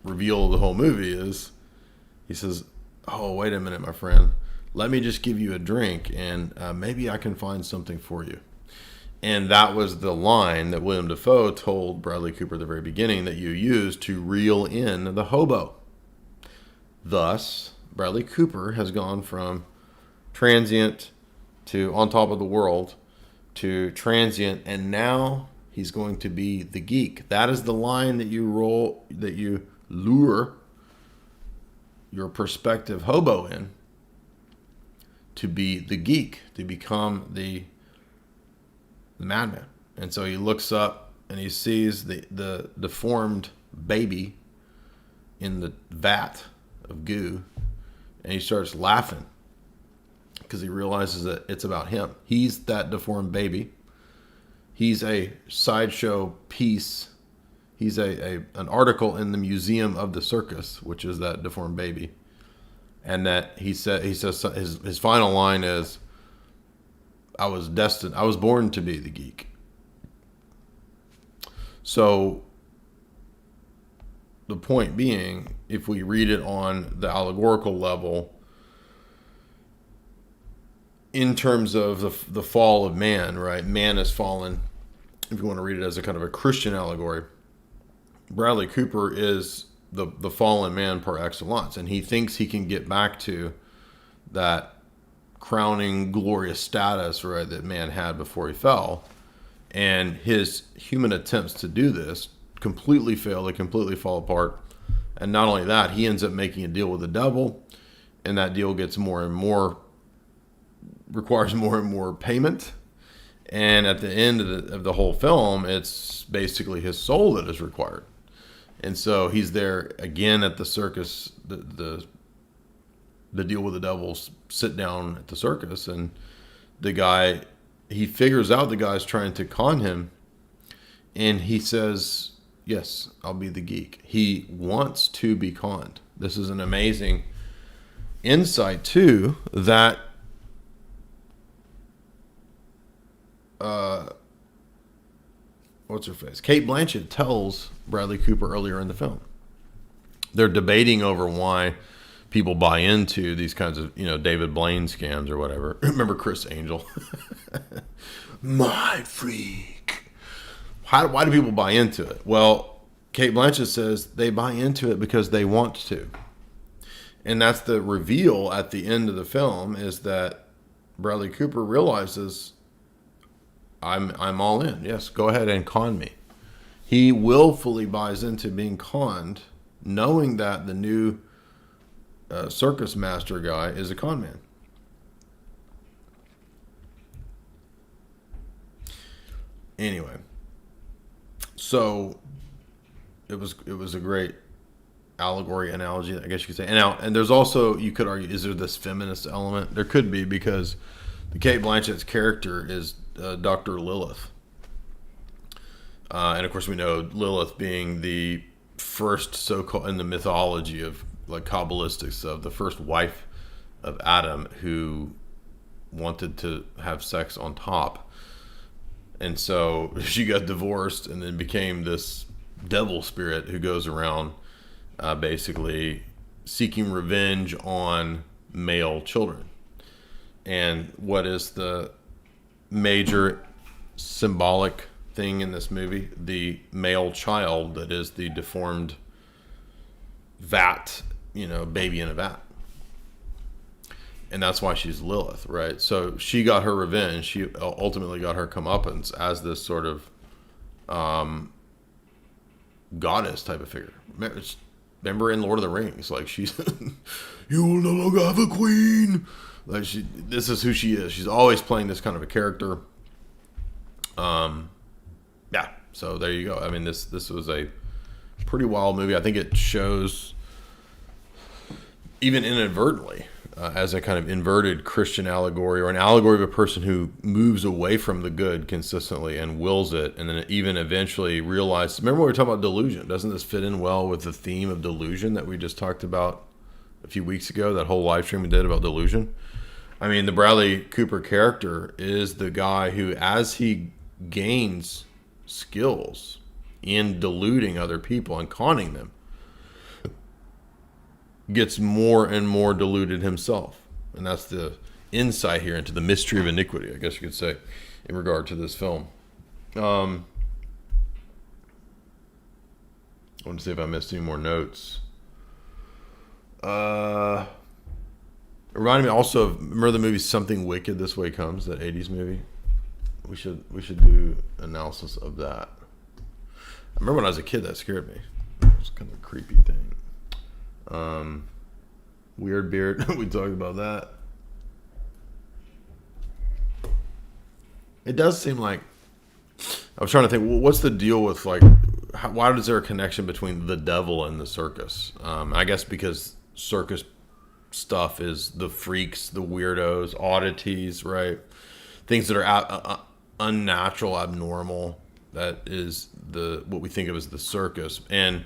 Speaker 3: reveal of the whole movie is, he says, oh, wait a minute, my friend. Let me just give you a drink, and maybe I can find something for you. And that was the line that William Dafoe told Bradley Cooper at the very beginning that you use to reel in the hobo. Thus, Bradley Cooper has gone from transient to on top of the world to transient, and now he's going to be the geek. That is the line that you lure your prospective hobo in, to be the geek, to become the madman. And so he looks up and he sees the deformed baby in the vat of goo, and he starts laughing because he realizes that it's about him. He's that deformed baby. He's a sideshow piece. He's an article in the museum of the circus, which is that deformed baby. And that he says his final line is, I was born to be the geek. So the point being, if we read it on the allegorical level, in terms of the fall of man, right? Man has fallen. If you want to read it as a kind of a Christian allegory, Bradley Cooper is the fallen man par excellence, and he thinks he can get back to that crowning glorious status, right, that man had before he fell. And his human attempts to do this completely fail. They completely fall apart. And not only that, he ends up making a deal with the devil, and that deal gets requires more and more payment. And at the end of the whole film, it's basically his soul that is required. And so he's there again at the circus, the deal with the devil, sit down at the circus, and the guy, he figures out the guy's trying to con him, and he says, yes, I'll be the geek. He wants to be conned. This is an amazing insight too, that what's her face? Kate Blanchett tells Bradley Cooper earlier in the film. They're debating over why people buy into these kinds of, David Blaine scams or whatever. Remember Chris Angel? My freak. Why do people buy into it? Well, Kate Blanchett says they buy into it because they want to. And that's the reveal at the end of the film, is that Bradley Cooper realizes, I'm all in. Yes, go ahead and con me. He willfully buys into being conned, knowing that the new circus master guy is a con man. Anyway, so it was a great allegory analogy, I guess you could say. And there's also, you could argue, is there this feminist element? There could be, because the Kate Blanchett's character is Dr. Lilith. And of course we know Lilith being the first so-called, in the mythology of like Kabbalistics, of the first wife of Adam who wanted to have sex on top. And so she got divorced and then became this devil spirit who goes around basically seeking revenge on male children. And what is the major symbolic thing in this movie? The male child that is the deformed vat, baby in a vat. And that's why she's Lilith, right? So she got her revenge. She ultimately got her comeuppance as this sort of goddess type of figure. Remember in Lord of the Rings, like she's you will no longer have a queen. Like this is who she is. She's always playing this kind of a character. Yeah. So there you go. I mean, this was a pretty wild movie. I think it shows, even inadvertently, as a kind of inverted Christian allegory, or an allegory of a person who moves away from the good consistently and wills it, and then even eventually realizes. Remember, we were talking about delusion. Doesn't this fit in well with the theme of delusion that we just talked about a few weeks ago? That whole live stream we did about delusion. I mean, the Bradley Cooper character is the guy who, as he gains skills in deluding other people and conning them, gets more and more deluded himself. And that's the insight here into the mystery of iniquity, I guess you could say, in regard to this film. I want to see if I missed any more notes. It reminded me also of, remember the movie Something Wicked, This Way Comes, that 80s movie? We should do analysis of that. I remember when I was a kid, that scared me. It was kind of a creepy thing. Weird Beard, we talked about that. It does seem like, I was trying to think, well, what's the deal with, like, why is there a connection between the devil and the circus? I guess because circus stuff is the freaks, the weirdos, oddities, right? Things that are unnatural, abnormal. That is what we think of as the circus. And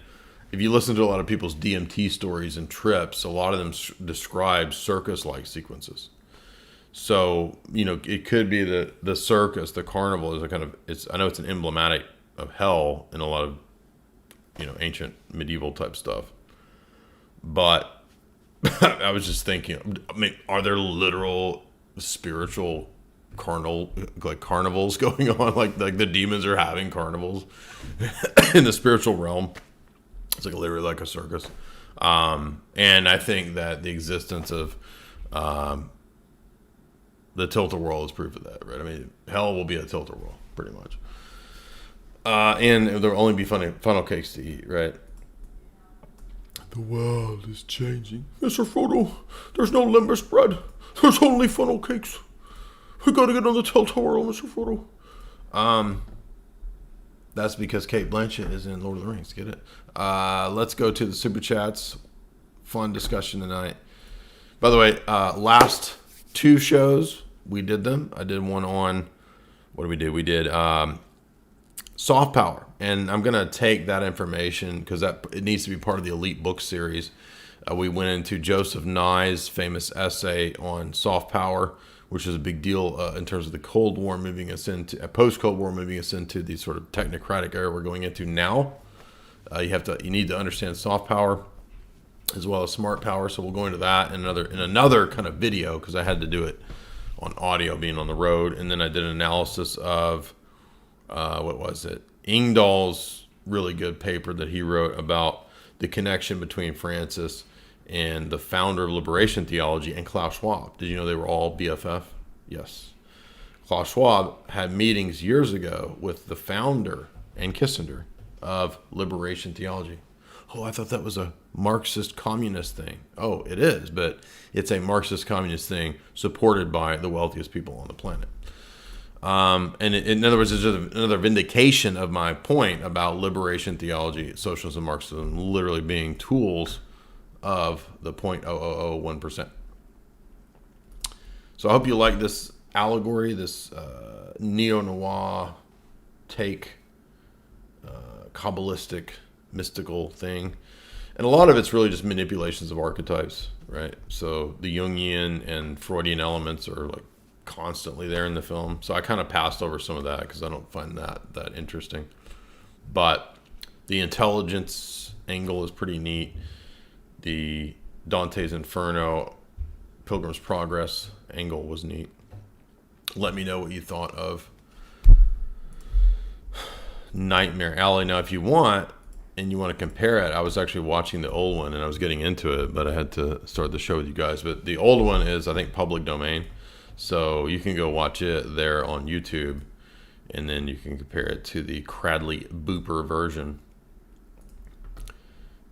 Speaker 3: if you listen to a lot of people's DMT stories and trips, a lot of them describe circus-like sequences. So, it could be the circus, the carnival is a kind of, I know it's an emblematic of hell in a lot of, ancient medieval type stuff. But I was just thinking, are there literal spiritual carnivals going on? Like the demons are having carnivals in the spiritual realm. It's literally like a circus. And I think that the existence of the tilt-a-whirl is proof of that, right? I mean, hell will be a tilt-a-whirl, pretty much. And there will only be funnel cakes to eat, right?
Speaker 2: The world is changing. Mr. Frodo, there's no limber spread. There's only funnel cakes. We gotta get on the tilt-a-whirl, Mr. Frodo.
Speaker 3: That's because Kate Blanchett is in Lord of the Rings. Get it? Let's go to the Super Chats. Fun discussion tonight. By the way, last two shows, we did them. I did one on, what did we do? We did soft power. And I'm going to take that information because it needs to be part of the Elite Book Series. We went into Joseph Nye's famous essay on soft power, which is a big deal in terms of the Cold War moving us into, post-Cold War moving us into the sort of technocratic era we're going into now. You need to understand soft power as well as smart power. So we'll go into that in another kind of video because I had to do it on audio being on the road. And then I did an analysis of, Ingdahl's really good paper that he wrote about the connection between Francis and the founder of liberation theology and Klaus Schwab. Did you know they were all BFF? Yes. Klaus Schwab had meetings years ago with the founder and Kissinger of liberation theology. Oh, I thought that was a Marxist communist thing. Oh, it is, but it's a Marxist communist thing supported by the wealthiest people on the planet. And in other words, it's just another vindication of my point about liberation theology, socialism, Marxism, literally being tools of the 0.0001%. So I hope you like this allegory, this neo-noir take, Kabbalistic, mystical thing. And a lot of it's really just manipulations of archetypes, right? So the Jungian and Freudian elements are like constantly there in the film. So I kind of passed over some of that because I don't find that interesting. But the intelligence angle is pretty neat. The Dante's Inferno, Pilgrim's Progress angle was neat. Let me know what you thought of Nightmare Alley. Now, if you want, and you want to compare it, I was actually watching the old one and I was getting into it, but I had to start the show with you guys. But the old one is, I think, public domain. So you can go watch it there on YouTube, and then you can compare it to the Cradley Booper version.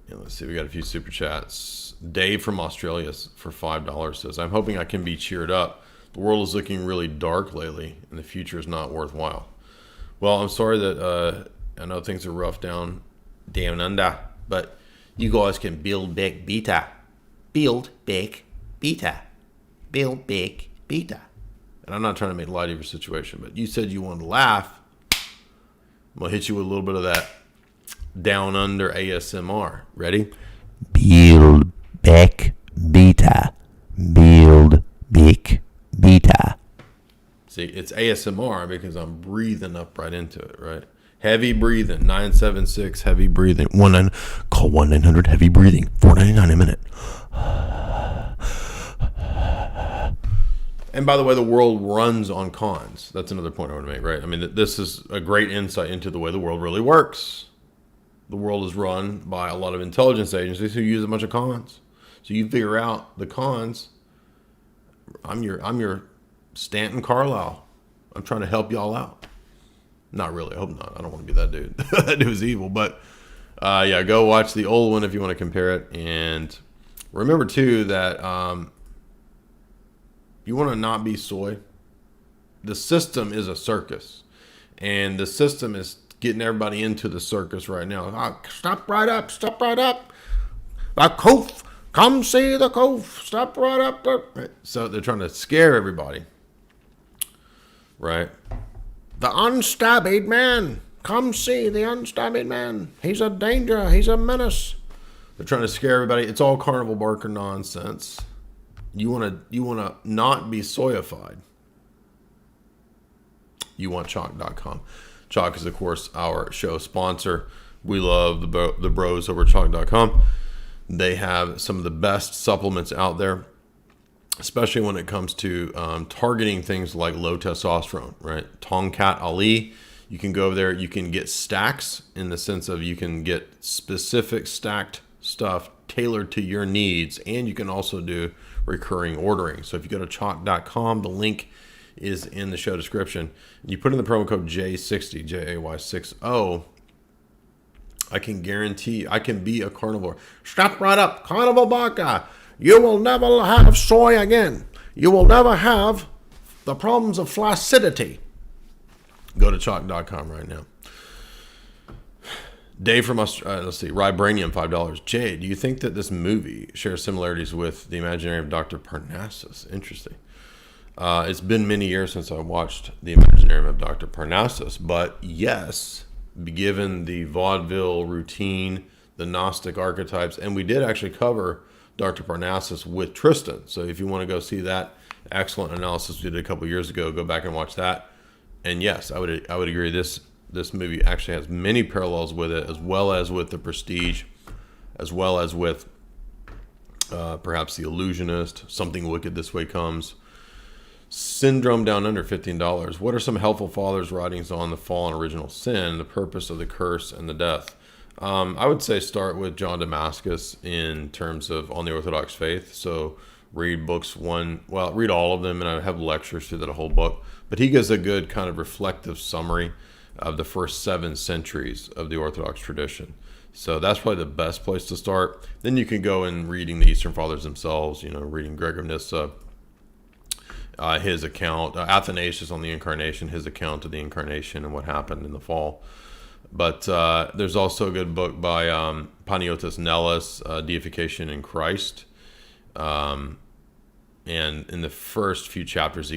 Speaker 3: And let's see, we got a few super chats. Dave from Australia for $5 says, I'm hoping I can be cheered up. The world is looking really dark lately, and the future is not worthwhile. Well, I'm sorry that I know things are rough down under, but you guys can build back better. Build back better. build big, beta. And I'm not trying to make light of your situation, but you said you wanted to laugh. I'm going to hit you with a little bit of that down under ASMR. Ready?
Speaker 4: Build back beta. Build big beta.
Speaker 3: See, it's ASMR because I'm breathing up right into it, right? Heavy breathing, 976, heavy breathing.
Speaker 4: Call 1-900 heavy breathing. $4.99 a minute.
Speaker 3: And by the way, the world runs on cons. That's another point I want to make, right? I mean, this is a great insight into the way the world really works. The world is run by a lot of intelligence agencies who use a bunch of cons. So you figure out the cons. I'm your Stanton Carlisle. I'm trying to help y'all out. Not really. I hope not. I don't want to be that dude. That dude's evil. But yeah, go watch the old one if you want to compare it. And remember too that you want to not be soy. The system is a circus, and the system is getting everybody into the circus right now. Stop right up. Stop right up. The cove. Come see the cove. Stop right up. Right. So they're trying to scare everybody. Right. The unstabbied man. Come see the unstabbied man. He's a danger. He's a menace. They're trying to scare everybody. It's all carnival barker nonsense. You want to not be soyified. You want chalk.com. Chalk is, of course, our show sponsor. We love the bros over at chalk.com. They have some of the best supplements out there, especially when it comes to targeting things like low testosterone, right? Tongkat Ali, you can go over there. You can get stacks in the sense of you can get specific stacked stuff tailored to your needs, and you can also do recurring ordering. So if you go to chalk.com, the link is in the show description. You put in the promo code J60, Jay60. I can guarantee I can be a carnivore. Stop right up, carnival barker. You will never have soy again. You will never have the problems of flaccidity. Go to chalk.com right now. Dave from let's see, Vibranium, $5. Jay, do you think that this movie shares similarities with The Imaginary of Dr. Parnassus? Interesting. It's been many years since I watched The Imaginary of Dr. Parnassus, but yes, given the vaudeville routine, the Gnostic archetypes, and we did actually cover Dr. Parnassus with Tristan. So if you want to go see that excellent analysis we did a couple years ago, go back and watch that. And yes, I would agree. This movie actually has many parallels with it, as well as with The Prestige, as well as with perhaps The Illusionist, Something Wicked This Way Comes, Syndrome Down Under, $15. What are some helpful fathers' writings on the fall and original sin, the purpose of the curse, and the death? I would say start with John Damascus in terms of On the Orthodox Faith. So read read all of them, and I have lectures through that whole book. But he gives a good kind of reflective summary of the first 7 centuries of the Orthodox tradition. So that's probably the best place to start. Then you can go in reading the Eastern Fathers themselves, reading Gregor of Nyssa, his account, Athanasius on the Incarnation, his account of the Incarnation and what happened in the fall. But there's also a good book by Panagiotis Nellis, Deification in Christ. And in the first few chapters, he